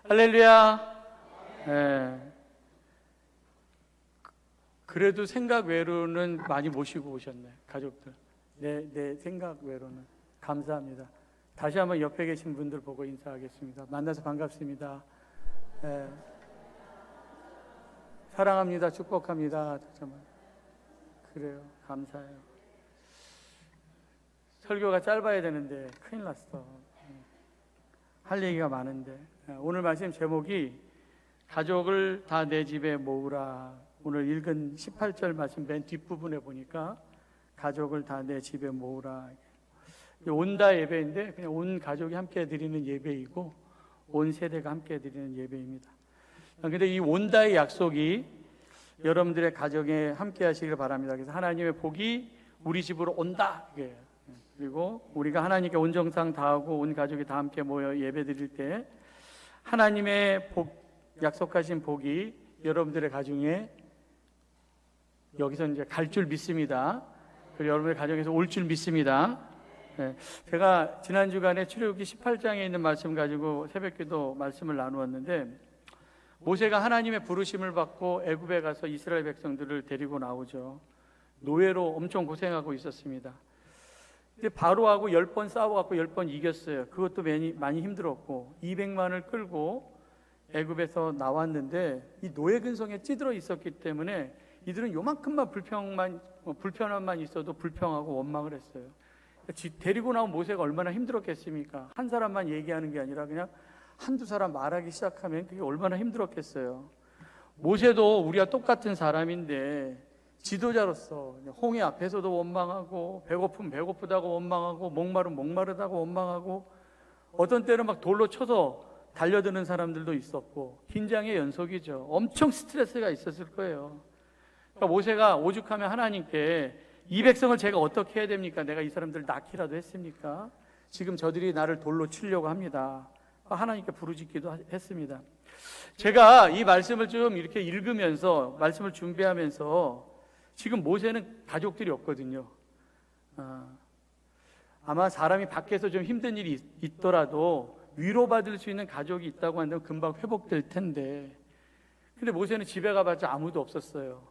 할렐루야. 예. 그래도 생각 외로는 많이 모시고 오셨네, 가족들. 내 생각 외로는. 감사합니다. 다시 한번 옆에 계신 분들 보고 인사하겠습니다. 만나서 반갑습니다. 예. 사랑합니다. 축복합니다. 다시 한번. 그래요. 감사해요. 설교가 짧아야 되는데 큰일 났어. 할 얘기가 많은데. 오늘 말씀 제목이 가족을 다 내 집에 모으라. 오늘 읽은 18절 말씀 맨 뒷부분에 보니까 가족을 다 내 집에 모으라. 온다 예배인데 그냥 온 가족이 함께 드리는 예배이고 온 세대가 함께 드리는 예배입니다. 근데 이 온다의 약속이 여러분들의 가정에 함께 하시길 바랍니다. 그래서 하나님의 복이 우리 집으로 온다. 그리고 우리가 하나님께 온정상 다하고 온 가족이 다 함께 모여 예배 드릴 때 하나님의 복, 약속하신 복이 여러분들의 가정에 여기서 이제 갈 줄 믿습니다. 그리고 여러분의 가정에서 올 줄 믿습니다. 제가 지난 주간에 출애굽기 18장에 있는 말씀 가지고 새벽기도 말씀을 나누었는데, 모세가 하나님의 부르심을 받고 애굽에 가서 이스라엘 백성들을 데리고 나오죠. 노예로 엄청 고생하고 있었습니다. 근데 바로하고 10번 싸워갖고 10번 이겼어요. 그것도 많이 힘들었고 200만을 끌고 애굽에서 나왔는데 이 노예 근성에 찌들어 있었기 때문에 이들은 요만큼만 불편함만 있어도 불평하고 원망을 했어요. 데리고 나온 모세가 얼마나 힘들었겠습니까? 한 사람만 얘기하는 게 아니라 그냥 한두 사람 말하기 시작하면 그게 얼마나 힘들었겠어요. 모세도 우리와 똑같은 사람인데 지도자로서 홍해 앞에서도 원망하고, 배고프면 배고프다고 원망하고, 목마르면 목마르다고 원망하고, 어떤 때는 막 돌로 쳐서 달려드는 사람들도 있었고, 긴장의 연속이죠. 엄청 스트레스가 있었을 거예요. 그러니까 모세가 오죽하면 하나님께 이 백성을 제가 어떻게 해야 됩니까? 내가 이 사람들 낳기라도 했습니까? 지금 저들이 나를 돌로 치려고 합니다. 하나님께 부르짖기도 했습니다. 제가 이 말씀을 좀 이렇게 읽으면서, 말씀을 준비하면서, 지금 모세는 가족들이 없거든요. 아마 사람이 밖에서 좀 힘든 일이 있더라도 위로받을 수 있는 가족이 있다고 한다면 금방 회복될 텐데, 근데 모세는 집에 가봤자 아무도 없었어요.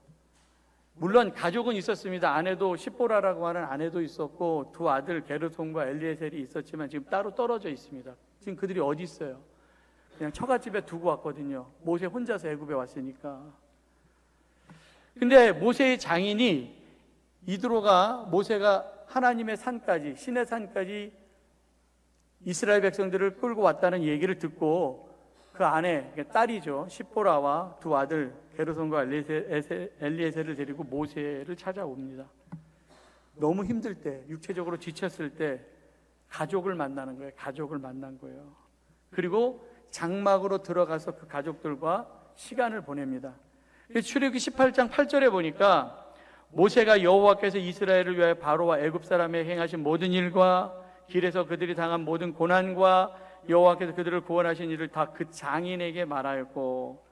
물론 가족은 있었습니다. 아내도 십보라라고 하는 아내도 있었고 두 아들 게르손과 엘리에셀이 있었지만 지금 따로 떨어져 있습니다. 지금 그들이 어디 있어요? 그냥 처갓집에 두고 왔거든요. 모세 혼자서 애굽에 왔으니까. 근데 모세의 장인이 이드로가 모세가 하나님의 산까지, 신의 산까지 이스라엘 백성들을 끌고 왔다는 얘기를 듣고 그 아내, 딸이죠, 십보라와 두 아들 게르손과 엘리에셀을 데리고 모세를 찾아옵니다. 너무 힘들 때, 육체적으로 지쳤을 때 가족을 만나는 거예요. 가족을 만난 거예요. 그리고 장막으로 들어가서 그 가족들과 시간을 보냅니다. 출애굽기 18장 8절에 보니까 모세가 여호와께서 이스라엘을 위하여 바로와 애굽 사람에 행하신 모든 일과 길에서 그들이 당한 모든 고난과 여호와께서 그들을 구원하신 일을 다 그 장인에게 말하였고,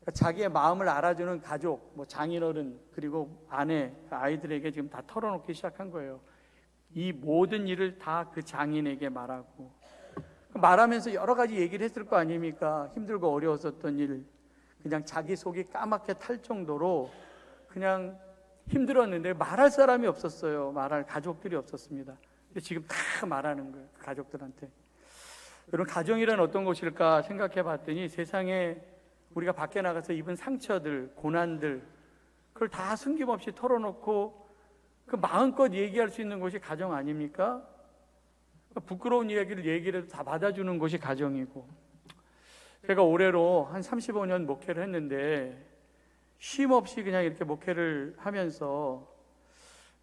그러니까 자기의 마음을 알아주는 가족, 장인어른, 그리고 아내, 아이들에게 지금 다 털어놓기 시작한 거예요. 이 모든 일을 다 그 장인에게 말하고, 말하면서 여러 가지 얘기를 했을 거 아닙니까? 힘들고 어려웠었던 일, 그냥 자기 속이 까맣게 탈 정도로 그냥 힘들었는데 말할 사람이 없었어요. 말할 가족들이 없었습니다. 근데 지금 다 말하는 거예요, 그 가족들한테. 여러분, 가정이란 어떤 것일까 생각해 봤더니 세상에 우리가 밖에 나가서 입은 상처들, 고난들, 그걸 다 숨김없이 털어놓고 그 마음껏 얘기할 수 있는 것이 가정 아닙니까? 부끄러운 이야기를 얘기를 해도 다 받아주는 것이 가정이고, 제가 올해로 한 35년 목회를 했는데 쉼 없이 그냥 이렇게 목회를 하면서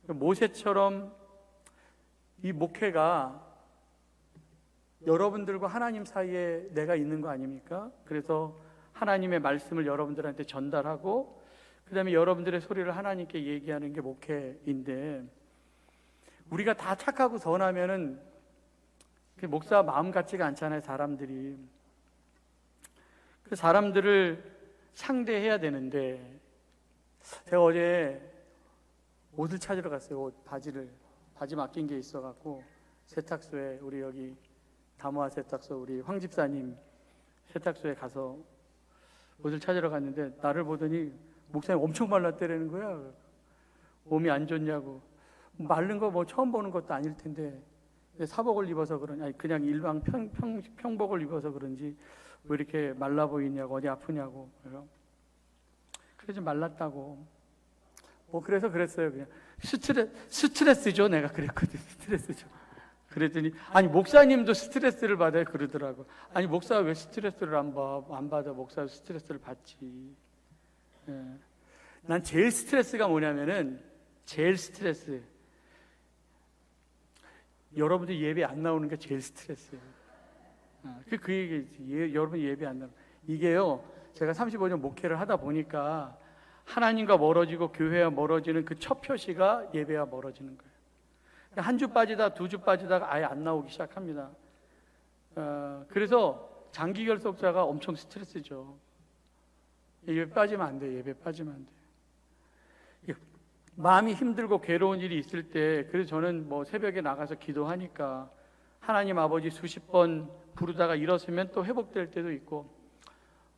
모세처럼 이 목회가 여러분들과 하나님 사이에 내가 있는 거 아닙니까? 그래서 하나님의 말씀을 여러분들한테 전달하고 그 다음에 여러분들의 소리를 하나님께 얘기하는 게 목회인데, 우리가 다 착하고 선하면은 목사 마음 같지가 않잖아요. 사람들이. 그 사람들을 상대해야 되는데, 제가 어제 옷을 찾으러 갔어요. 바지 맡긴 게 있어갖고 세탁소에, 우리 여기 다모아 세탁소 우리 황 집사님 세탁소에 가서 옷을 찾으러 갔는데 나를 보더니 목사님 엄청 말랐다라는 거야. 몸이 안 좋냐고. 마른 거 뭐 처음 보는 것도 아닐 텐데 사복을 입어서 그러냐, 아니 그냥 일반 평복을 입어서 그런지 왜 이렇게 말라 보이냐고, 어디 아프냐고. 그래서 말랐다고. 뭐 그래서 그랬어요. 그냥 스트레스죠. 내가 그랬거든. 스트레스죠. 그랬더니 아니 목사님도 스트레스를 받아요 그러더라고. 아니 목사가 왜 스트레스를 안 받아? 목사 스트레스를 받지. 예. 난 제일 스트레스가 뭐냐면은 제일 스트레스. 여러분들 예배 안 나오는 게 제일 스트레스예요. 그 얘기, 여러분 예배 안 나오는 이게요. 제가 35년 목회를 하다 보니까 하나님과 멀어지고 교회와 멀어지는 그 첫 표시가 예배와 멀어지는 거예요. 한 주 빠지다, 두 주 빠지다가 아예 안 나오기 시작합니다. 그래서 장기 결석자가 엄청 스트레스죠. 예배 빠지면 안 돼. 예배 빠지면 안 돼. 마음이 힘들고 괴로운 일이 있을 때, 그래서 저는 뭐 새벽에 나가서 기도하니까 하나님 아버지 수십 번 부르다가 일어서면 또 회복될 때도 있고,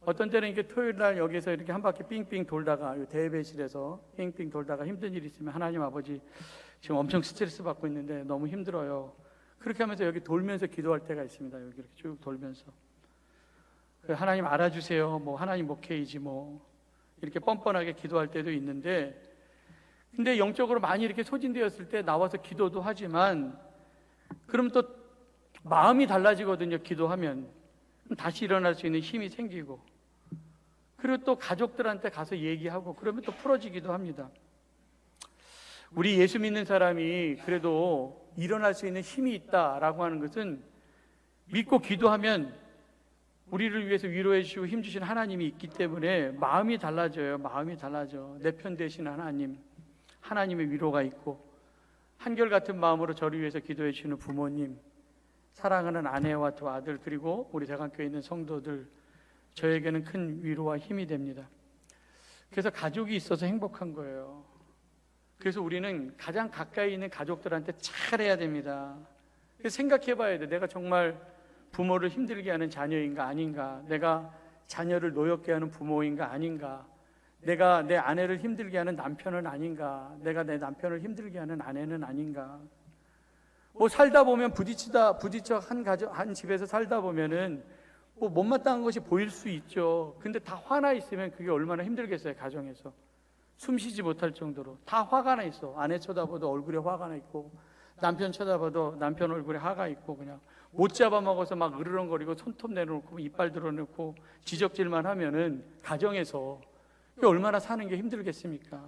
어떤 때는 이렇게 토요일 날 여기서 이렇게 한 바퀴 삥삥 돌다가 대회실에서 삥삥 돌다가 힘든 일이 있으면 하나님 아버지 지금 엄청 스트레스 받고 있는데 너무 힘들어요. 그렇게 하면서 여기 돌면서 기도할 때가 있습니다. 여기 이렇게 쭉 돌면서 하나님 알아주세요. 뭐 하나님 목회이지 뭐 이렇게 뻔뻔하게 기도할 때도 있는데, 근데 영적으로 많이 이렇게 소진되었을 때 나와서 기도도 하지만 그럼 또 마음이 달라지거든요. 기도하면 다시 일어날 수 있는 힘이 생기고, 그리고 또 가족들한테 가서 얘기하고 그러면 또 풀어지기도 합니다. 우리 예수 믿는 사람이 그래도 일어날 수 있는 힘이 있다라고 하는 것은 믿고 기도하면 우리를 위해서 위로해 주시고 힘 주신 하나님이 있기 때문에 마음이 달라져요. 마음이 달라져. 내 편 되신 하나님의 위로가 있고, 한결같은 마음으로 저를 위해서 기도해 주시는 부모님, 사랑하는 아내와 두 아들, 그리고 우리 대강교회에 있는 성도들, 저에게는 큰 위로와 힘이 됩니다. 그래서 가족이 있어서 행복한 거예요. 그래서 우리는 가장 가까이 있는 가족들한테 잘해야 됩니다. 생각해 봐야 돼. 내가 정말 부모를 힘들게 하는 자녀인가 아닌가, 내가 자녀를 노엽게 하는 부모인가 아닌가, 내가 내 아내를 힘들게 하는 남편은 아닌가, 내가 내 남편을 힘들게 하는 아내는 아닌가. 뭐 살다 보면 부딪혀 한 집에서 살다 보면은 뭐 못마땅한 것이 보일 수 있죠. 근데 다 화나 있으면 그게 얼마나 힘들겠어요. 가정에서 숨 쉬지 못할 정도로 다 화가 나 있어. 아내 쳐다봐도 얼굴에 화가 나 있고, 남편 쳐다봐도 남편 얼굴에 화가 있고, 그냥 못 잡아먹어서 막 으르렁거리고 손톱 내놓고 이빨 드러내고 지적질만 하면은 가정에서 그게 얼마나 사는 게 힘들겠습니까?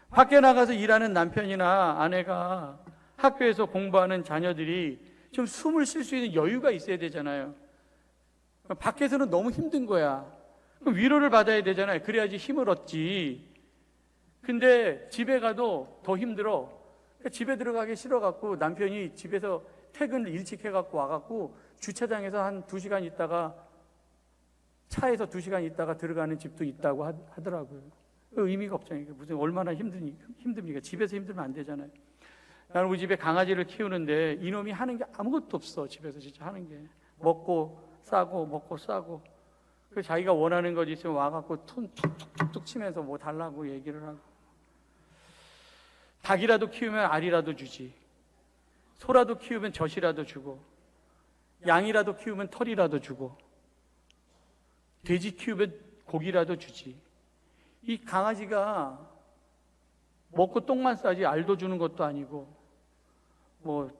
밖에 나가서 일하는 남편이나 아내가, 학교에서 공부하는 자녀들이 좀 숨을 쉴 수 있는 여유가 있어야 되잖아요. 밖에서는 너무 힘든 거야. 그럼 위로를 받아야 되잖아요. 그래야지 힘을 얻지. 근데 집에 가도 더 힘들어. 집에 들어가기 싫어갖고 남편이 집에서 퇴근을 일찍 해갖고 와갖고 주차장에서 한 2시간 있다가, 차에서 2시간 있다가 들어가는 집도 있다고 하더라고요. 의미가 없잖아요. 무슨 얼마나 힘듭니까? 집에서 힘들면 안 되잖아요. 나는 우리 집에 강아지를 키우는데 이놈이 하는 게 아무것도 없어. 집에서 진짜 하는 게 먹고 싸고. 그 자기가 원하는 것 있으면 와갖고 톤 툭툭툭 치면서 뭐 달라고 얘기를 하고, 닭이라도 키우면 알이라도 주지, 소라도 키우면 젖이라도 주고, 양이라도 키우면 털이라도 주고, 돼지 키우면 고기라도 주지. 이 강아지가 먹고 똥만 싸지 알도 주는 것도 아니고, 뭐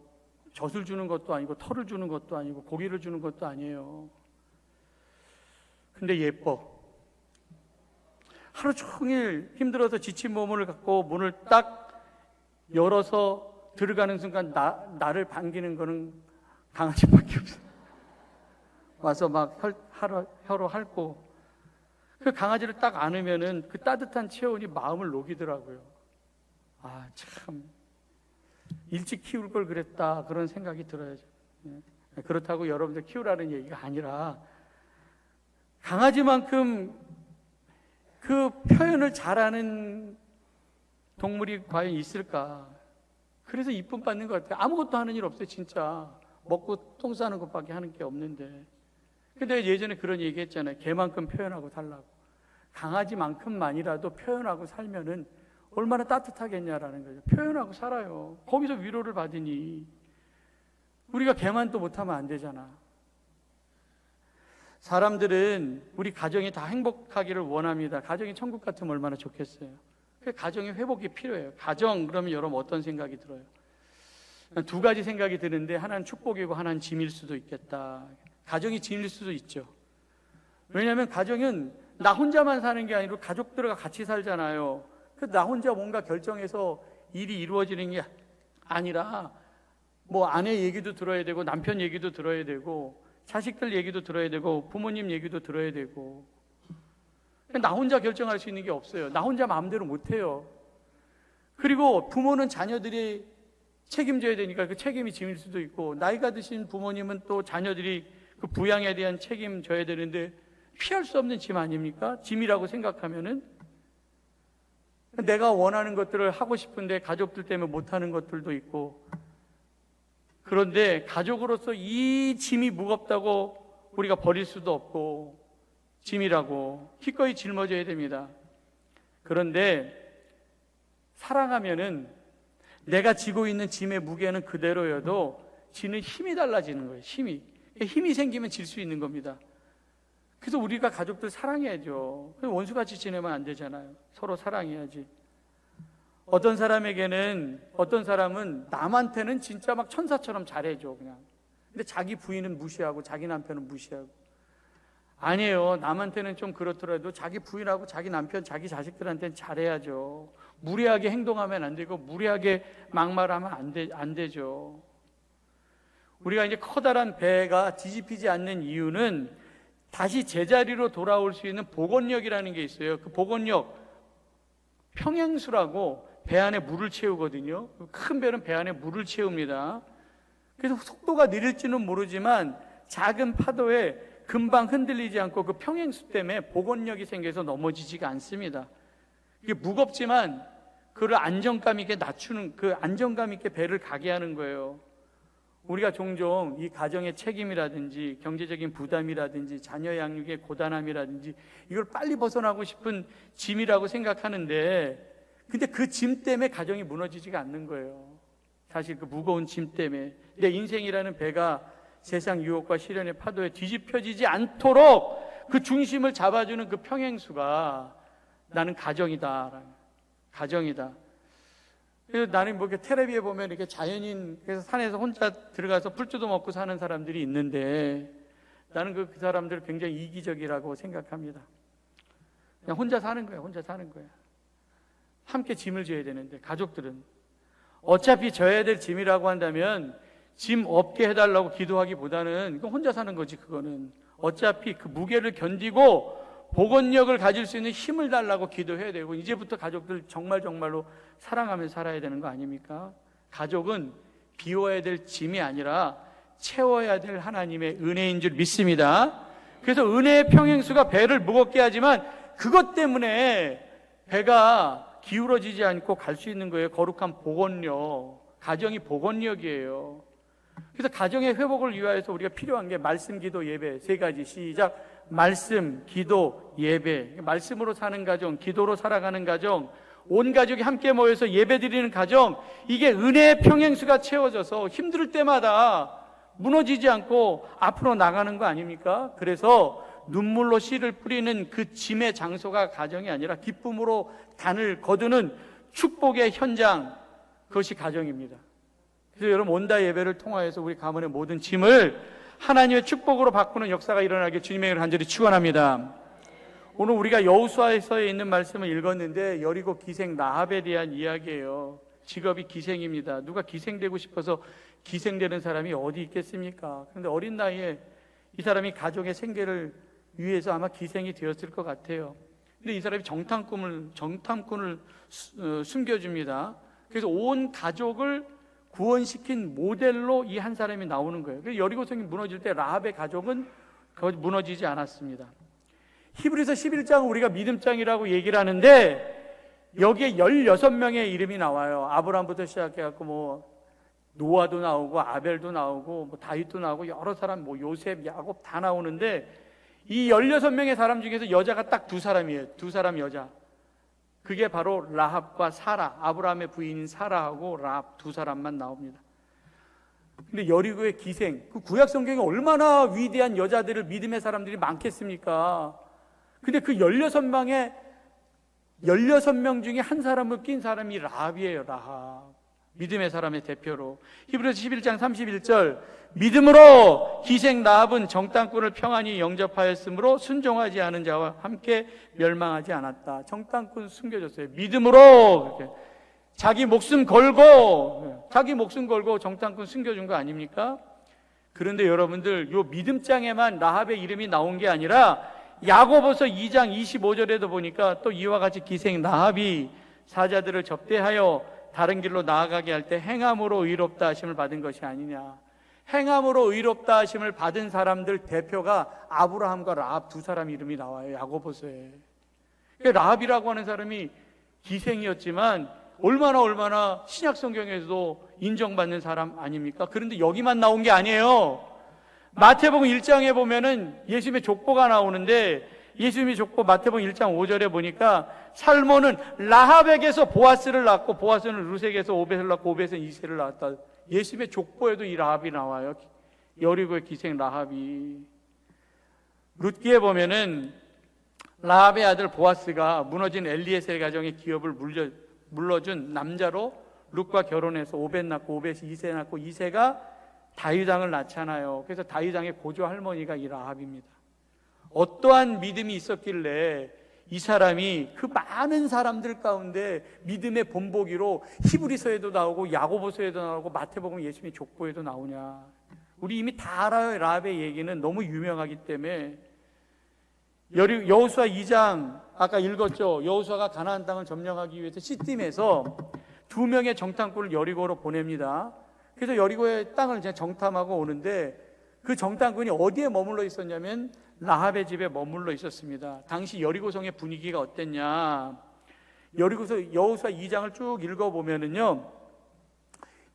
젖을 주는 것도 아니고, 털을 주는 것도 아니고, 고기를 주는 것도 아니에요. 근데 예뻐. 하루 종일 힘들어서 지친 몸을 갖고 문을 딱 열어서 들어가는 순간 나를 반기는 거는 강아지밖에 없어. 와서 막 혀로 핥고, 그 강아지를 딱 안으면은 그 따뜻한 체온이 마음을 녹이더라고요. 아, 참 일찍 키울 걸 그랬다, 그런 생각이 들어야죠. 그렇다고 여러분들 키우라는 얘기가 아니라, 강아지만큼 그 표현을 잘하는 동물이 과연 있을까? 그래서 이쁨 받는 것 같아요. 아무것도 하는 일 없어요. 진짜 먹고 똥 싸는 것밖에 하는 게 없는데. 근데 예전에 그런 얘기 했잖아요. 개만큼 표현하고 살라고. 강아지만큼만이라도 표현하고 살면은 얼마나 따뜻하겠냐라는 거죠. 표현하고 살아요. 거기서 위로를 받으니 우리가 개만 또 못하면 안 되잖아. 사람들은 우리 가정이 다 행복하기를 원합니다. 가정이 천국 같으면 얼마나 좋겠어요. 가정의 회복이 필요해요. 가정 그러면 여러분 어떤 생각이 들어요? 두 가지 생각이 드는데 하나는 축복이고 하나는 짐일 수도 있겠다. 가정이 짐일 수도 있죠. 왜냐하면 가정은 나 혼자만 사는 게 아니고 가족들과 같이 살잖아요. 나 혼자 뭔가 결정해서 일이 이루어지는 게 아니라 뭐 아내 얘기도 들어야 되고 남편 얘기도 들어야 되고 자식들 얘기도 들어야 되고 부모님 얘기도 들어야 되고 나 혼자 결정할 수 있는 게 없어요. 나 혼자 마음대로 못해요. 그리고 부모는 자녀들이 책임져야 되니까 그 책임이 짐일 수도 있고 나이가 드신 부모님은 또 자녀들이 그 부양에 대한 책임져야 되는데 피할 수 없는 짐 아닙니까? 짐이라고 생각하면은 내가 원하는 것들을 하고 싶은데 가족들 때문에 못하는 것들도 있고 그런데 가족으로서 이 짐이 무겁다고 우리가 버릴 수도 없고 짐이라고 기꺼이 짊어져야 됩니다. 그런데 사랑하면은 내가 지고 있는 짐의 무게는 그대로여도 지는 힘이 달라지는 거예요. 힘이 생기면 질 수 있는 겁니다. 그래서 우리가 가족들 사랑해야죠. 원수같이 지내면 안 되잖아요. 서로 사랑해야지. 어떤 사람은 남한테는 진짜 막 천사처럼 잘해줘 그냥. 근데 자기 부인은 무시하고 자기 남편은 무시하고. 아니에요. 남한테는 좀 그렇더라도 자기 부인하고 자기 남편, 자기 자식들한테는 잘해야죠. 무례하게 행동하면 안 되고 무례하게 막말하면 안 되죠. 우리가 이제 커다란 배가 뒤집히지 않는 이유는 다시 제자리로 돌아올 수 있는 복원력이라는 게 있어요. 그 복원력, 평행수라고 배 안에 물을 채우거든요. 큰 배는 배 안에 물을 채웁니다. 그래서 속도가 느릴지는 모르지만 작은 파도에 금방 흔들리지 않고 그 평행수 때문에 복원력이 생겨서 넘어지지가 않습니다. 이게 무겁지만 그를 안정감 있게 낮추는, 그 안정감 있게 배를 가게 하는 거예요. 우리가 종종 이 가정의 책임이라든지 경제적인 부담이라든지 자녀 양육의 고단함이라든지 이걸 빨리 벗어나고 싶은 짐이라고 생각하는데 근데 그 짐 때문에 가정이 무너지지가 않는 거예요. 사실 그 무거운 짐 때문에 내 인생이라는 배가 세상 유혹과 시련의 파도에 뒤집혀지지 않도록 그 중심을 잡아주는 그 평행수가 나는 가정이다. 가정이다. 그래서 나는 뭐 이렇게 텔레비에 보면 이렇게 자연인, 그래서 산에서 혼자 들어가서 풀주도 먹고 사는 사람들이 있는데 나는 그 사람들을 굉장히 이기적이라고 생각합니다. 그냥 혼자 사는 거야, 혼자 사는 거야. 함께 짐을 져야 되는데 가족들은 어차피 져야 될 짐이라고 한다면 짐 없게 해달라고 기도하기보다는 그건 혼자 사는 거지. 그거는 어차피 그 무게를 견디고 복원력을 가질 수 있는 힘을 달라고 기도해야 되고 이제부터 가족들 정말로 사랑하면서 살아야 되는 거 아닙니까? 가족은 비워야 될 짐이 아니라 채워야 될 하나님의 은혜인 줄 믿습니다. 그래서 은혜의 평행수가 배를 무겁게 하지만 그것 때문에 배가 기울어지지 않고 갈 수 있는 거예요. 거룩한 복원력, 가정이 복원력이에요. 그래서 가정의 회복을 위하여서 우리가 필요한 게 말씀, 기도, 예배 세 가지. 시작. 말씀, 기도, 예배. 말씀으로 사는 가정, 기도로 살아가는 가정, 온 가족이 함께 모여서 예배 드리는 가정, 이게 은혜의 평행수가 채워져서 힘들 때마다 무너지지 않고 앞으로 나가는 거 아닙니까? 그래서 눈물로 씨를 뿌리는 그 짐의 장소가 가정이 아니라 기쁨으로 단을 거두는 축복의 현장, 그것이 가정입니다. 그래서 여러분 온다 예배를 통하여서 우리 가문의 모든 짐을 하나님의 축복으로 바꾸는 역사가 일어나게 주님의 이름으로 간절히 축원합니다. 오늘 우리가 여호수아서에 있는 말씀을 읽었는데 여리고 기생 라합에 대한 이야기예요. 직업이 기생입니다. 누가 기생되고 싶어서 기생되는 사람이 어디 있겠습니까? 그런데 어린 나이에 이 사람이 가족의 생계를 위해서 아마 기생이 되었을 것 같아요. 근데 이 사람이 정탐꾼을 숨겨줍니다. 그래서 온 가족을 구원시킨 모델로 이 한 사람이 나오는 거예요. 그래서 여리고성이 무너질 때 라합의 가족은 무너지지 않았습니다. 히브리서 11장은 우리가 믿음장이라고 얘기를 하는데 여기에 16명의 이름이 나와요. 아브라함부터 시작해갖고 노아도 나오고 아벨도 나오고 뭐 다윗도 나오고 여러 사람 뭐 요셉, 야곱 다 나오는데 이 16명의 사람 중에서 여자가 딱 두 사람이에요. 두 사람 여자. 그게 바로 라합과 사라, 아브라함의 부인인 사라하고 라합 두 사람만 나옵니다. 근데 여리고의 기생, 그 구약 성경에 얼마나 위대한 여자들을 믿음의 사람들이 많겠습니까? 근데 그 16명 중에 한 사람을 낀 사람이 라합이에요. 라합. 믿음의 사람의 대표로. 히브리서 11장 31절, 믿음으로 기생 라합은 정탐꾼을 평안히 영접하였으므로 순종하지 않은 자와 함께 멸망하지 않았다. 정탐꾼 숨겨줬어요. 믿음으로 그렇게. 자기 목숨 걸고 정탐꾼 숨겨준 거 아닙니까? 그런데 여러분들, 요 믿음장에만 라합의 이름이 나온 게 아니라 야고보서 2장 25절에도 보니까 또 이와 같이 기생 라합이 사자들을 접대하여 다른 길로 나아가게 할 때 행함으로 의롭다 하심을 받은 것이 아니냐. 행함으로 의롭다 하심을 받은 사람들 대표가 아브라함과 라합 두 사람 이름이 나와요, 야고보서에. 라합이라고 하는 사람이 기생이었지만 얼마나 신약 성경에서도 인정받는 사람 아닙니까? 그런데 여기만 나온 게 아니에요. 마태복음 1장에 보면은 예수님의 족보가 나오는데, 예수님의 족보 마태복음 1장 5절에 보니까 살몬은 라합에게서 보아스를 낳고 보아스는 루색에서 오벳을 낳고 오벳은 이새를 낳았다. 예수님의 족보에도 이 라합이 나와요. 여리고의 기생 라합이. 룻기에 보면은 라합의 아들 보아스가 무너진 엘리에셀 가정의 기업을 물러준 남자로 룻과 결혼해서 오벳 낳고 오벳이 이새 낳고 이새가 다윗 왕을 낳잖아요. 그래서 다윗 왕의 고조 할머니가 이 라합입니다. 어떠한 믿음이 있었길래 이 사람이 그 많은 사람들 가운데 믿음의 본보기로 히브리서에도 나오고 야고보서에도 나오고 마태복음 예수님의 족보에도 나오냐. 우리 이미 다 알아요. 라합의 얘기는 너무 유명하기 때문에. 여호수아 2장 아까 읽었죠. 여호수아가 가나안 땅을 점령하기 위해서 시팀에서 2명의 정탐꾼을 여리고로 보냅니다. 그래서 여리고의 땅을 이제 정탐하고 오는데 그 정탐꾼이 어디에 머물러 있었냐면 라합의 집에 머물러 있었습니다. 당시 여리고성의 분위기가 어땠냐. 여리고서 여호수아 2장을 쭉 읽어보면은요,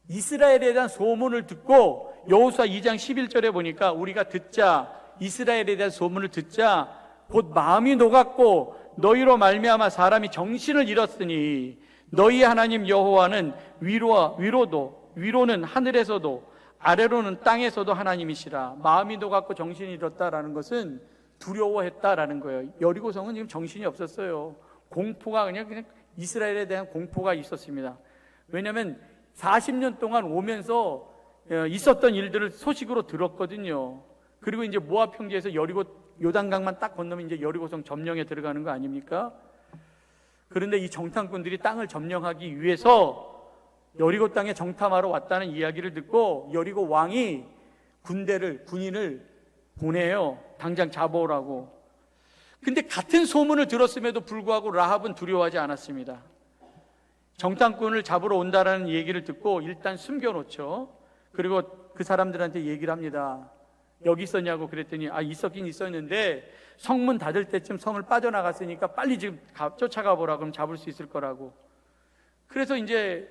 이스라엘에 대한 소문을 듣고 여호수아 2장 11절에 보니까 우리가 듣자, 이스라엘에 대한 소문을 듣자 곧 마음이 녹았고 너희로 말미암아 사람이 정신을 잃었으니 너희 하나님 여호와는 위로는 하늘에서도 아래로는 땅에서도 하나님이시라. 마음이 녹았고 정신이 잃었다라는 것은 두려워했다라는 거예요. 여리고성은 지금 정신이 없었어요. 공포가 그냥 이스라엘에 대한 공포가 있었습니다. 왜냐하면 40년 동안 오면서 있었던 일들을 소식으로 들었거든요. 그리고 이제 모압 평지에서 여리고 요단강만 딱 건너면 이제 여리고성 점령에 들어가는 거 아닙니까? 그런데 이 정탐꾼들이 땅을 점령하기 위해서 여리고 땅에 정탐하러 왔다는 이야기를 듣고 여리고 왕이 군인을 보내요. 당장 잡아오라고. 근데 같은 소문을 들었음에도 불구하고 라합은 두려워하지 않았습니다. 정탐꾼을 잡으러 온다라는 얘기를 듣고 일단 숨겨놓죠. 그리고 그 사람들한테 얘기를 합니다. 여기 있었냐고 그랬더니 있었긴 있었는데 성문 닫을 때쯤 성을 빠져나갔으니까 빨리 지금 쫓아가 보라. 그럼 잡을 수 있을 거라고. 그래서 이제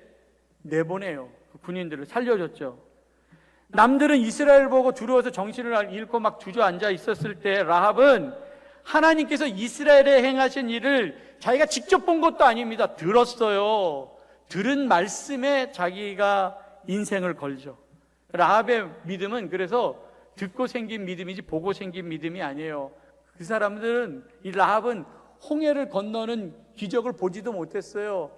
내보내요. 그 군인들을 살려줬죠. 남들은 이스라엘 보고 두려워서 정신을 잃고 막 주저앉아 있었을 때 라합은 하나님께서 이스라엘에 행하신 일을 자기가 직접 본 것도 아닙니다. 들었어요. 들은 말씀에 자기가 인생을 걸죠. 라합의 믿음은 그래서 듣고 생긴 믿음이지 보고 생긴 믿음이 아니에요. 그 사람들은, 이 라합은 홍해를 건너는 기적을 보지도 못했어요.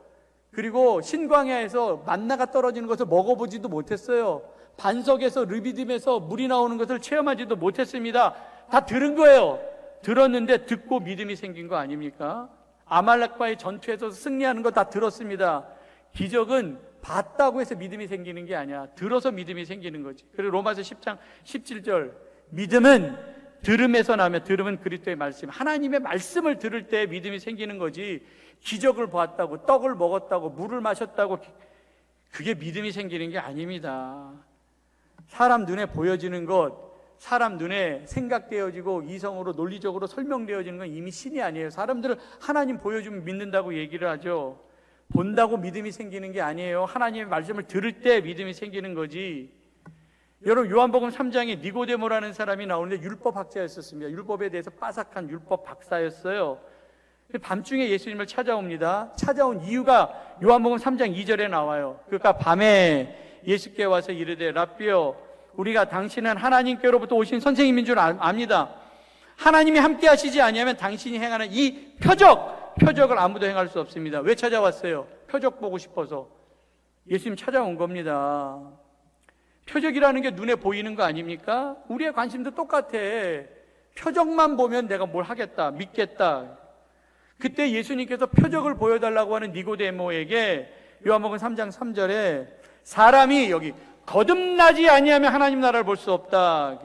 그리고 신광야에서 만나가 떨어지는 것을 먹어보지도 못했어요. 반석에서 르비딤에서 물이 나오는 것을 체험하지도 못했습니다. 다 들은 거예요. 들었는데 듣고 믿음이 생긴 거 아닙니까? 아말렉과의 전투에서 승리하는 거 다 들었습니다. 기적은 봤다고 해서 믿음이 생기는 게 아니야. 들어서 믿음이 생기는 거지. 그리고 로마서 10장 17절, 믿음은 들음에서 나며 들음은 그리스도의 말씀. 하나님의 말씀을 들을 때 믿음이 생기는 거지. 기적을 보았다고, 떡을 먹었다고, 물을 마셨다고, 그게 믿음이 생기는 게 아닙니다. 사람 눈에 보여지는 것, 사람 눈에 생각되어지고 이성으로 논리적으로 설명되어지는 건 이미 신이 아니에요. 사람들은 하나님 보여주면 믿는다고 얘기를 하죠. 본다고 믿음이 생기는 게 아니에요. 하나님의 말씀을 들을 때 믿음이 생기는 거지. 여러분, 요한복음 3장에 니고데모라는 사람이 나오는데 율법학자였었습니다. 율법에 대해서 빠삭한 율법 박사였어요. 밤중에 예수님을 찾아옵니다. 찾아온 이유가 요한복음 3장 2절에 나와요. 그러니까 밤에 예수께 와서 이르되 랍비여, 우리가 당신은 하나님께로부터 오신 선생님인 줄 압니다. 하나님이 함께 하시지 아니하면 당신이 행하는 이 표적을 아무도 행할 수 없습니다. 왜 찾아왔어요? 표적 보고 싶어서. 예수님 찾아온 겁니다. 표적이라는 게 눈에 보이는 거 아닙니까? 우리의 관심도 똑같아. 표적만 보면 내가 뭘 하겠다, 믿겠다. 그때 예수님께서 표적을 보여달라고 하는 니고데모에게 요한복음 3장 3절에 사람이 여기 거듭나지 아니하면 하나님 나라를 볼 수 없다.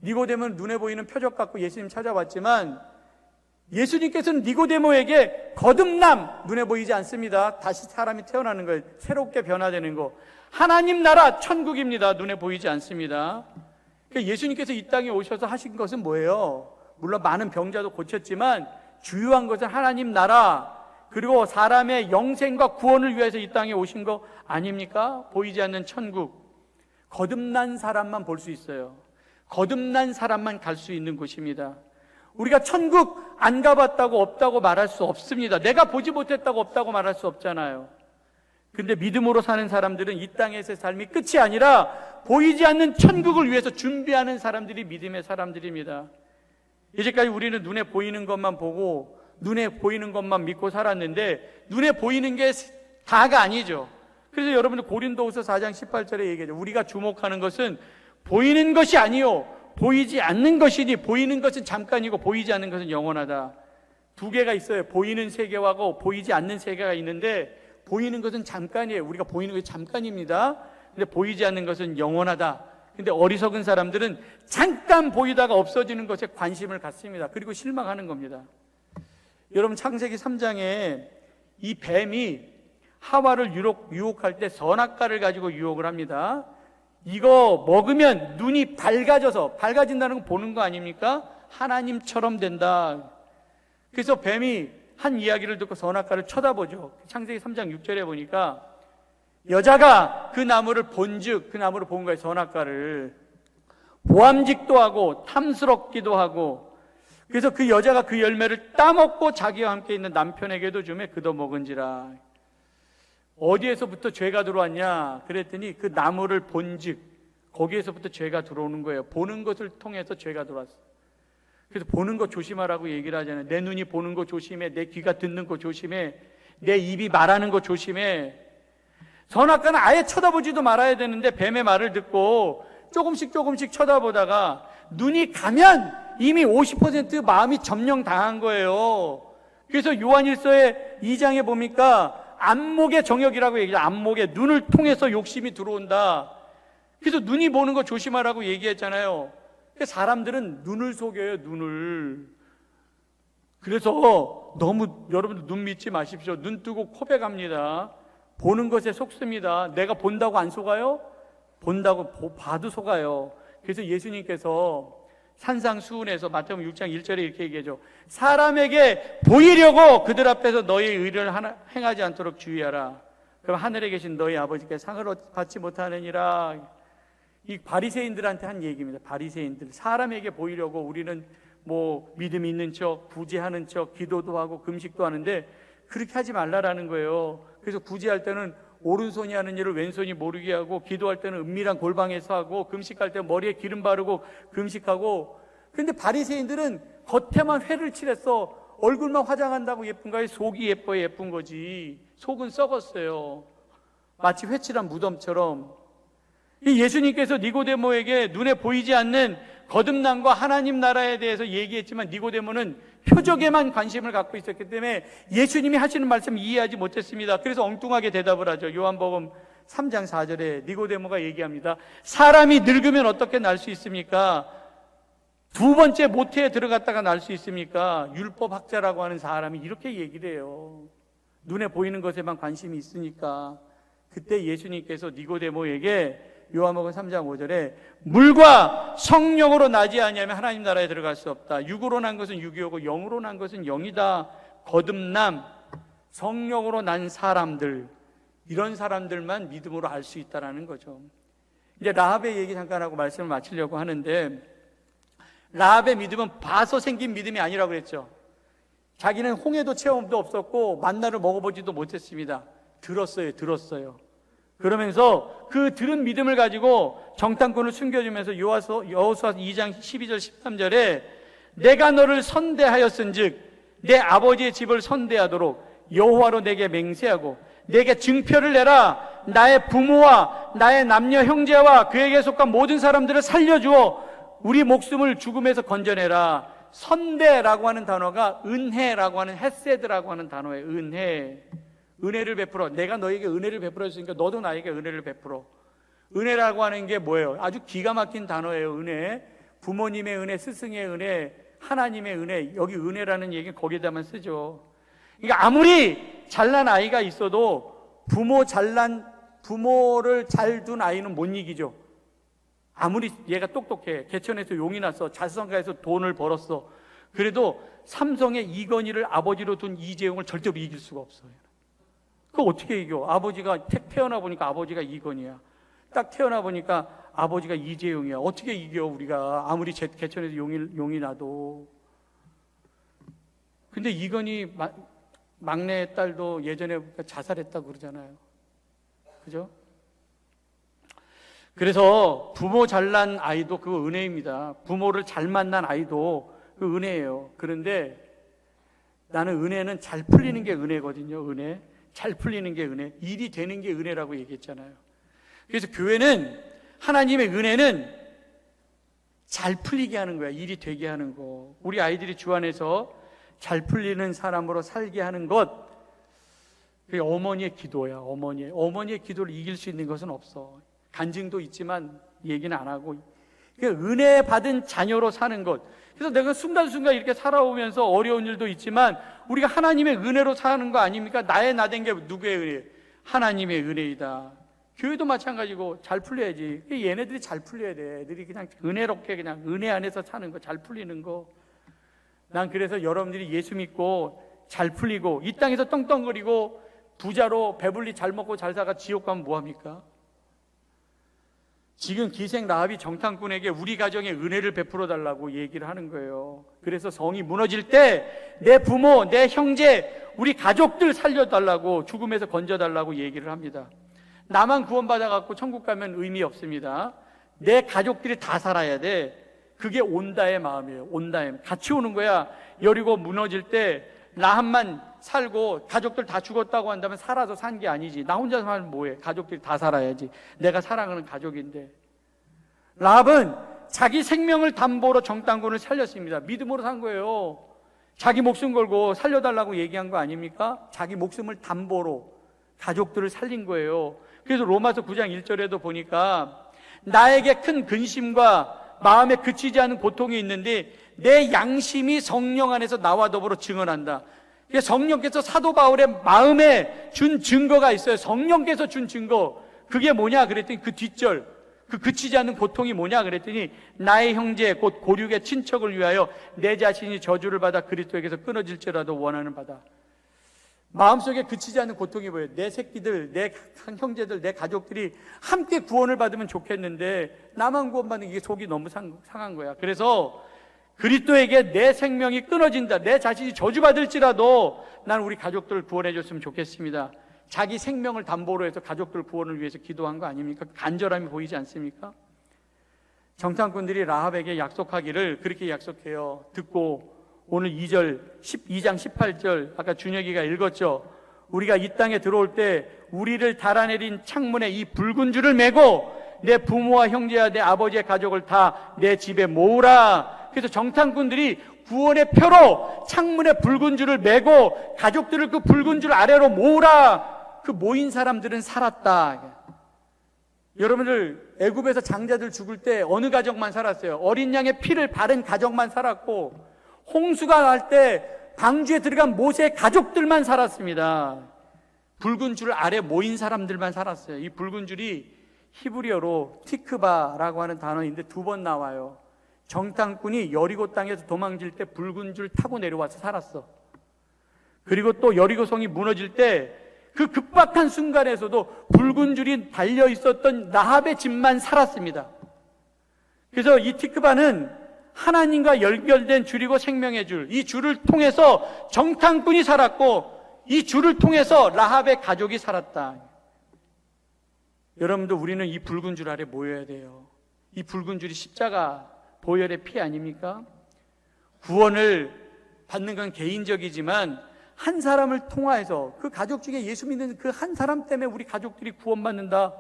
니고데모는 눈에 보이는 표적 갖고 예수님 찾아왔지만 예수님께서는 니고데모에게 거듭남, 눈에 보이지 않습니다. 다시 사람이 태어나는 거예요. 새롭게 변화되는 거. 하나님 나라 천국입니다. 눈에 보이지 않습니다. 그러니까 예수님께서 이 땅에 오셔서 하신 것은 뭐예요? 물론 많은 병자도 고쳤지만 주요한 것은 하나님 나라, 그리고 사람의 영생과 구원을 위해서 이 땅에 오신 거 아닙니까? 보이지 않는 천국. 거듭난 사람만 볼 수 있어요. 거듭난 사람만 갈 수 있는 곳입니다. 우리가 천국 안 가봤다고 없다고 말할 수 없습니다. 내가 보지 못했다고 없다고 말할 수 없잖아요. 근데 믿음으로 사는 사람들은 이 땅에서의 삶이 끝이 아니라 보이지 않는 천국을 위해서 준비하는 사람들이 믿음의 사람들입니다. 이제까지 우리는 눈에 보이는 것만 보고 눈에 보이는 것만 믿고 살았는데 눈에 보이는 게 다가 아니죠. 그래서 여러분들 고린도후서 4장 18절에 얘기하죠. 우리가 주목하는 것은 보이는 것이 아니요 보이지 않는 것이니 보이는 것은 잠깐이고 보이지 않는 것은 영원하다. 두 개가 있어요. 보이는 세계하고 보이지 않는 세계가 있는데 보이는 것은 잠깐이에요. 우리가 보이는 것이 잠깐입니다. 근데 보이지 않는 것은 영원하다. 근데 어리석은 사람들은 잠깐 보이다가 없어지는 것에 관심을 갖습니다. 그리고 실망하는 겁니다. 여러분, 창세기 3장에 이 뱀이 하와를 유혹할 때 선악과를 가지고 유혹을 합니다. 이거 먹으면 눈이 밝아진다는 건 보는 거 아닙니까? 하나님처럼 된다. 그래서 뱀이 한 이야기를 듣고 선악과를 쳐다보죠. 창세기 3장 6절에 보니까 여자가 그 나무를 본즉, 그 나무를 본 거예요. 선악과를 보암직도 하고 탐스럽기도 하고, 그래서 그 여자가 그 열매를 따먹고 자기와 함께 있는 남편에게도 주매 그도 먹은지라. 어디에서부터 죄가 들어왔냐 그랬더니 그 나무를 본즉, 거기에서부터 죄가 들어오는 거예요. 보는 것을 통해서 죄가 들어왔어요. 그래서 보는 거 조심하라고 얘기를 하잖아요. 내 눈이 보는 거 조심해, 내 귀가 듣는 거 조심해, 내 입이 말하는 거 조심해. 선악과는 아예 쳐다보지도 말아야 되는데 뱀의 말을 듣고 조금씩 쳐다보다가 눈이 가면 이미 50% 마음이 점령당한 거예요. 그래서 요한일서의 2장에 보니까 안목의 정욕이라고 얘기해요. 안목에 눈을 통해서 욕심이 들어온다. 그래서 눈이 보는 거 조심하라고 얘기했잖아요. 사람들은 눈을 속여요. 눈을. 그래서 너무 여러분들 눈 믿지 마십시오. 눈 뜨고 코백합니다. 보는 것에 속습니다. 내가 본다고 안 속아요? 본다고 봐도 속아요. 그래서 예수님께서 산상수훈에서 마태복음 6장 1절에 이렇게 얘기하죠. 사람에게 보이려고 그들 앞에서 너의 의를 행하지 않도록 주의하라. 그럼 하늘에 계신 너희 아버지께 상을 받지 못하느니라. 이 바리새인들한테 한 얘기입니다. 바리새인들, 사람에게 보이려고 우리는 뭐 믿음 있는 척, 구제하는 척, 기도도 하고 금식도 하는데 그렇게 하지 말라라는 거예요. 그래서 구제할 때는 오른손이 하는 일을 왼손이 모르게 하고, 기도할 때는 은밀한 골방에서 하고, 금식할 때 머리에 기름 바르고 금식하고. 그런데 바리새인들은 겉에만 회를 칠했어. 얼굴만 화장한다고 예쁜 거예요? 속이 예뻐야 예쁜 거지. 속은 썩었어요. 마치 회칠한 무덤처럼. 예수님께서 니고데모에게 눈에 보이지 않는 거듭남과 하나님 나라에 대해서 얘기했지만 니고데모는 표적에만 관심을 갖고 있었기 때문에 예수님이 하시는 말씀을 이해하지 못했습니다. 그래서 엉뚱하게 대답을 하죠. 요한복음 3장 4절에 니고데모가 얘기합니다. 사람이 늙으면 어떻게 날 수 있습니까? 두 번째 모태에 들어갔다가 날 수 있습니까? 율법학자라고 하는 사람이 이렇게 얘기를 해요. 눈에 보이는 것에만 관심이 있으니까. 그때 예수님께서 니고데모에게 요한복음 3장 5절에 물과 성령으로 나지 아니하면 하나님 나라에 들어갈 수 없다. 육으로 난 것은 육이오고 영으로 난 것은 영이다. 거듭남. 성령으로 난 사람들, 이런 사람들만 믿음으로 알 수 있다는 거죠. 이제 라합의 얘기 잠깐 하고 말씀을 마치려고 하는데, 라합의 믿음은 봐서 생긴 믿음이 아니라고 그랬죠. 자기는 홍해도 체험도 없었고 만나를 먹어보지도 못했습니다. 들었어요. 그러면서 그 들은 믿음을 가지고 정탐꾼을 숨겨주면서 여호수아 2장 12절 13절에 내가 너를 선대하였은즉 내 아버지의 집을 선대하도록 여호와로 내게 맹세하고 내게 증표를 내라. 나의 부모와 나의 남녀 형제와 그에게 속한 모든 사람들을 살려주어 우리 목숨을 죽음에서 건져내라. 선대라고 하는 단어가 은혜라고 하는 헤세드라고 하는 단어예요. 은혜를 베풀어. 내가 너에게 은혜를 베풀어 줬으니까 너도 나에게 은혜를 베풀어. 은혜라고 하는 게 뭐예요? 아주 기가 막힌 단어예요. 은혜. 부모님의 은혜, 스승의 은혜, 하나님의 은혜. 여기 은혜라는 얘기는 거기에다만 쓰죠. 그러니까 아무리 잘난 아이가 있어도 부모를 잘 둔 아이는 못 이기죠. 아무리 얘가 똑똑해, 개천에서 용이 났어, 자수성가해서 돈을 벌었어, 그래도 삼성의 이건희를 아버지로 둔 이재용을 절대로 이길 수가 없어요. 그거 어떻게 이겨? 아버지가 태어나 보니까 아버지가 이건희야, 딱 태어나 보니까 아버지가 이재용이야. 어떻게 이겨 우리가? 아무리 개천에서 용이 나도. 근데 이건희 막내 딸도 예전에 자살했다고 그러잖아요. 그죠? 그래서 부모 잘난 아이도 그 은혜입니다. 부모를 잘 만난 아이도 그 은혜예요. 그런데 나는 은혜는 잘 풀리는 게 은혜거든요. 은혜. 잘 풀리는 게 은혜. 일이 되는 게 은혜라고 얘기했잖아요. 그래서 교회는, 하나님의 은혜는 잘 풀리게 하는 거야. 일이 되게 하는 거. 우리 아이들이 주 안에서 잘 풀리는 사람으로 살게 하는 것, 그게 어머니의 기도야. 어머니의 기도를 이길 수 있는 것은 없어. 간증도 있지만 얘기는 안 하고, 은혜 받은 자녀로 사는 것. 그래서 내가 순간순간 이렇게 살아오면서 어려운 일도 있지만 우리가 하나님의 은혜로 사는 거 아닙니까? 나의 나 된 게 누구의 은혜? 하나님의 은혜이다. 교회도 마찬가지고 잘 풀려야지. 얘네들이 잘 풀려야 돼. 애들이 그냥 은혜롭게 그냥 은혜 안에서 사는 거, 잘 풀리는 거. 난 그래서 여러분들이 예수 믿고 잘 풀리고 이 땅에서 떵떵거리고 부자로 배불리 잘 먹고 잘 살다가 지옥 가면 뭐합니까? 지금 기생 라합이 정탐꾼에게 우리 가정에 은혜를 베풀어 달라고 얘기를 하는 거예요. 그래서 성이 무너질 때 내 부모, 내 형제, 우리 가족들 살려달라고, 죽음에서 건져달라고 얘기를 합니다. 나만 구원받아갖고 천국 가면 의미 없습니다. 내 가족들이 다 살아야 돼. 그게 온다의 마음이에요. 온다의, 같이 오는 거야. 여리고 무너질 때 라합만 살고 가족들 다 죽었다고 한다면 살아서 산 게 아니지. 나 혼자 살면 뭐해? 가족들이 다 살아야지. 내가 사랑하는 가족인데. 라합은 자기 생명을 담보로 정탐꾼을 살렸습니다. 믿음으로 산 거예요. 자기 목숨 걸고 살려달라고 얘기한 거 아닙니까? 자기 목숨을 담보로 가족들을 살린 거예요. 그래서 로마서 9장 1절에도 보니까 나에게 큰 근심과 마음에 그치지 않은 고통이 있는데 내 양심이 성령 안에서 나와 더불어 증언한다. 성령께서 사도 바울의 마음에 준 증거가 있어요. 성령께서 준 증거. 그게 뭐냐 그랬더니 그 뒷절, 그 그치지 않는 고통이 뭐냐 그랬더니 나의 형제 곧 고륙의 친척을 위하여 내 자신이 저주를 받아 그리스도에게서 끊어질지라도 원하는 바다. 마음속에 그치지 않는 고통이 뭐예요? 내 새끼들, 내 형제들, 내 가족들이 함께 구원을 받으면 좋겠는데 나만 구원받는 게 속이 너무 상한 거야. 그래서 그리스도에게 내 생명이 끊어진다, 내 자신이 저주받을지라도 난 우리 가족들을 구원해 줬으면 좋겠습니다. 자기 생명을 담보로 해서 가족들 구원을 위해서 기도한 거 아닙니까? 간절함이 보이지 않습니까? 정탐꾼들이 라합에게 약속하기를 그렇게 약속해요. 듣고 오늘 12장 18절 아까 준혁이가 읽었죠. 우리가 이 땅에 들어올 때 우리를 달아내린 창문에 이 붉은 줄을 메고 내 부모와 형제와 내 아버지의 가족을 다 내 집에 모으라. 그래서 정탐꾼들이 구원의 표로 창문에 붉은 줄을 메고 가족들을 그 붉은 줄 아래로 모으라. 그 모인 사람들은 살았다. 여러분들 애굽에서 장자들 죽을 때 어느 가족만 살았어요? 어린 양의 피를 바른 가족만 살았고, 홍수가 날 때 방주에 들어간 모세의 가족들만 살았습니다. 붉은 줄 아래 모인 사람들만 살았어요. 이 붉은 줄이 히브리어로 티크바라고 하는 단어인데 2번 나와요. 정탐꾼이 여리고 땅에서 도망칠 때 붉은 줄 타고 내려와서 살았어. 그리고 또 여리고성이 무너질 때 그 급박한 순간에서도 붉은 줄이 달려 있었던 라합의 집만 살았습니다. 그래서 이 티크바는 하나님과 연결된 줄이고 생명의 줄, 이 줄을 통해서 정탐꾼이 살았고 이 줄을 통해서 라합의 가족이 살았다. 여러분도 우리는 이 붉은 줄 아래 모여야 돼요. 이 붉은 줄이 십자가 보혈의 피 아닙니까? 구원을 받는 건 개인적이지만 한 사람을 통하여서 그 가족 중에 예수 믿는 그 한 사람 때문에 우리 가족들이 구원받는다.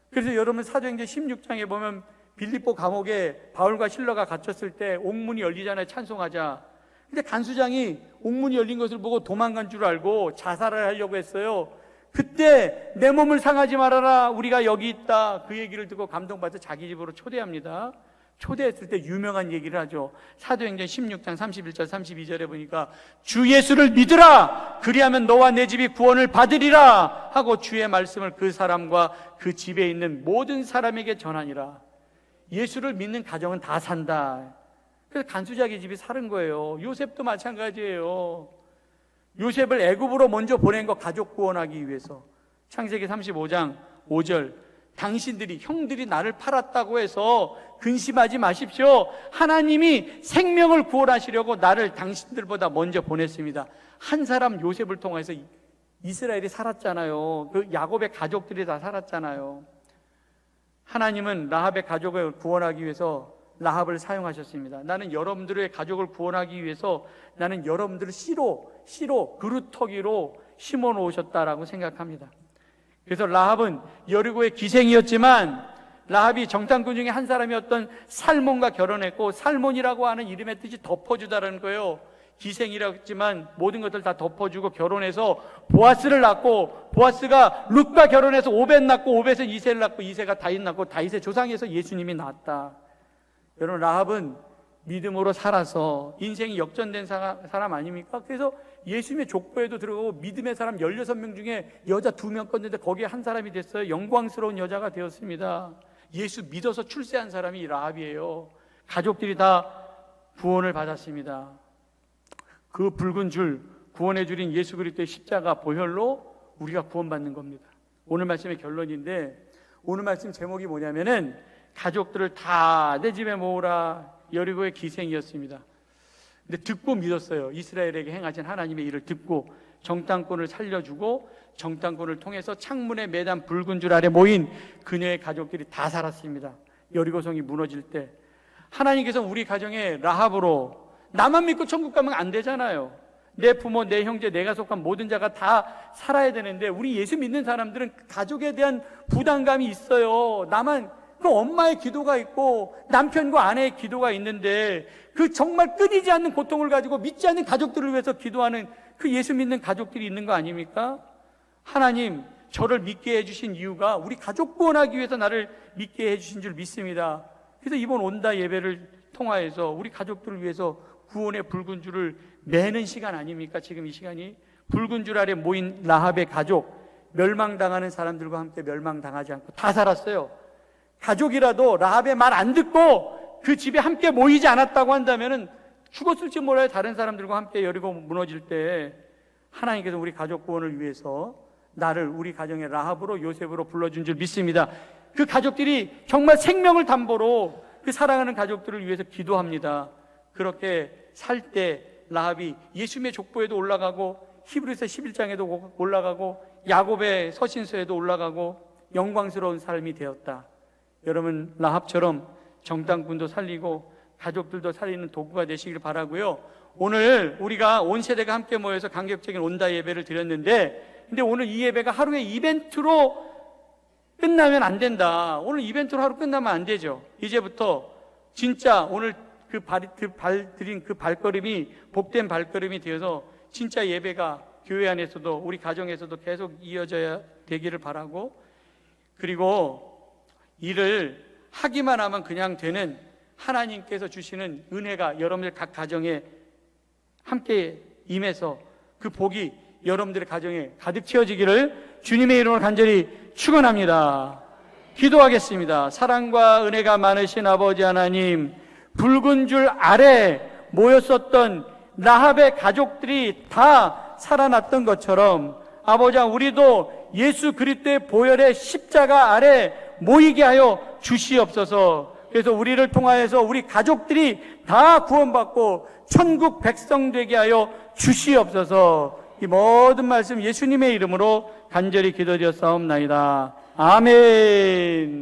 그래서 여러분 사도행전 16장에 보면 빌립보 감옥에 바울과 실라가 갇혔을 때 옥문이 열리잖아요. 찬송하자. 근데 간수장이 옥문이 열린 것을 보고 도망간 줄 알고 자살을 하려고 했어요. 그때 내 몸을 상하지 말아라, 우리가 여기 있다, 그 얘기를 듣고 감동받아서 자기 집으로 초대합니다. 초대했을 때 유명한 얘기를 하죠. 사도행전 16장 31절 32절에 보니까 주 예수를 믿으라, 그리하면 너와 내 집이 구원을 받으리라 하고 주의 말씀을 그 사람과 그 집에 있는 모든 사람에게 전하니라. 예수를 믿는 가정은 다 산다. 그래서 간수자기 집이 사는 거예요. 요셉도 마찬가지예요. 요셉을 애굽으로 먼저 보낸 거 가족 구원하기 위해서. 창세기 35장 5절, 당신들이, 형들이 나를 팔았다고 해서 근심하지 마십시오. 하나님이 생명을 구원하시려고 나를 당신들보다 먼저 보냈습니다. 한 사람 요셉을 통해서 이스라엘이 살았잖아요. 그 야곱의 가족들이 다 살았잖아요. 하나님은 라합의 가족을 구원하기 위해서 라합을 사용하셨습니다. 나는 여러분들의 가족을 구원하기 위해서 나는 여러분들을 씨로 그루터기로 심어 놓으셨다라고 생각합니다. 그래서 라합은 여리고의 기생이었지만 라합이 정탐꾼 중에 한 사람이었던 살몬과 결혼했고, 살몬이라고 하는 이름의 뜻이 덮어주다라는 거예요. 기생이라고 했지만 모든 것들 다 덮어주고 결혼해서 보아스를 낳고, 보아스가 룻과 결혼해서 오벳 낳고, 오벳은 이새를 낳고, 이새가 다윗 낳고, 다윗의 조상에서 예수님이 낳았다. 여러분, 라합은 믿음으로 살아서 인생이 역전된 사람 아닙니까? 그래서 예수님의 족보에도 들어가고 믿음의 사람 16명 중에 여자 2명 껐는데 거기에 한 사람이 됐어요. 영광스러운 여자가 되었습니다. 예수 믿어서 출세한 사람이 라합이에요. 가족들이 다 구원을 받았습니다. 그 붉은 줄, 구원의 줄인 예수 그리스도의 십자가 보혈로 우리가 구원받는 겁니다. 오늘 말씀의 결론인데, 오늘 말씀 제목이 뭐냐면은 가족들을 다 내 집에 모으라, 여리고의 기생이었습니다. 근데 듣고 믿었어요. 이스라엘에게 행하신 하나님의 일을 듣고 정탐꾼을 살려주고 정탐꾼을 통해서 창문에 매단 붉은 줄 아래 모인 그녀의 가족들이 다 살았습니다. 여리고성이 무너질 때 하나님께서 우리 가정에 라합으로, 나만 믿고 천국 가면 안 되잖아요. 내 부모, 내 형제, 내가 속한 모든 자가 다 살아야 되는데 우리 예수 믿는 사람들은 가족에 대한 부담감이 있어요. 나만, 그 엄마의 기도가 있고 남편과 아내의 기도가 있는데 그 정말 끊이지 않는 고통을 가지고 믿지 않는 가족들을 위해서 기도하는 그 예수 믿는 가족들이 있는 거 아닙니까? 하나님, 저를 믿게 해주신 이유가 우리 가족 구원하기 위해서 나를 믿게 해주신 줄 믿습니다. 그래서 이번 온다 예배를 통하여서 우리 가족들을 위해서 구원의 붉은 줄을 매는 시간 아닙니까? 지금 이 시간이 붉은 줄 아래 모인 라합의 가족, 멸망당하는 사람들과 함께 멸망당하지 않고 다 살았어요. 가족이라도 라합의 말 안 듣고 그 집에 함께 모이지 않았다고 한다면은 죽었을지 몰라요. 다른 사람들과 함께 여리고 무너질 때 하나님께서 우리 가족 구원을 위해서 나를 우리 가정의 라합으로, 요셉으로 불러준 줄 믿습니다. 그 가족들이 정말 생명을 담보로 그 사랑하는 가족들을 위해서 기도합니다. 그렇게 살 때 라합이 예수님의 족보에도 올라가고 히브리서 11장에도 올라가고 야곱의 서신서에도 올라가고 영광스러운 삶이 되었다. 여러분, 라합처럼 정탐꾼도 살리고 가족들도 살리는 도구가 되시길 바라고요. 오늘 우리가 온 세대가 함께 모여서 감격적인 온다 예배를 드렸는데, 근데 오늘 이 예배가 하루의 이벤트로 끝나면 안 된다. 오늘 이벤트로 하루 끝나면 안 되죠. 이제부터 진짜 오늘 들인 그 발걸음이 복된 발걸음이 되어서 진짜 예배가 교회 안에서도 우리 가정에서도 계속 이어져야 되기를 바라고, 그리고 일을 하기만 하면 그냥 되는 하나님께서 주시는 은혜가 여러분들 각 가정에 함께 임해서 그 복이 여러분들의 가정에 가득 채워지기를 주님의 이름으로 간절히 축원합니다. 기도하겠습니다. 사랑과 은혜가 많으신 아버지 하나님, 붉은 줄 아래 모였었던 라합의 가족들이 다 살아났던 것처럼 아버지, 우리도 예수 그리스도의 보혈의 십자가 아래 모이게 하여 주시옵소서. 그래서 우리를 통하여서 우리 가족들이 다 구원받고 천국 백성 되게 하여 주시옵소서. 이 모든 말씀 예수님의 이름으로 간절히 기도드렸사옵나이다. 아멘.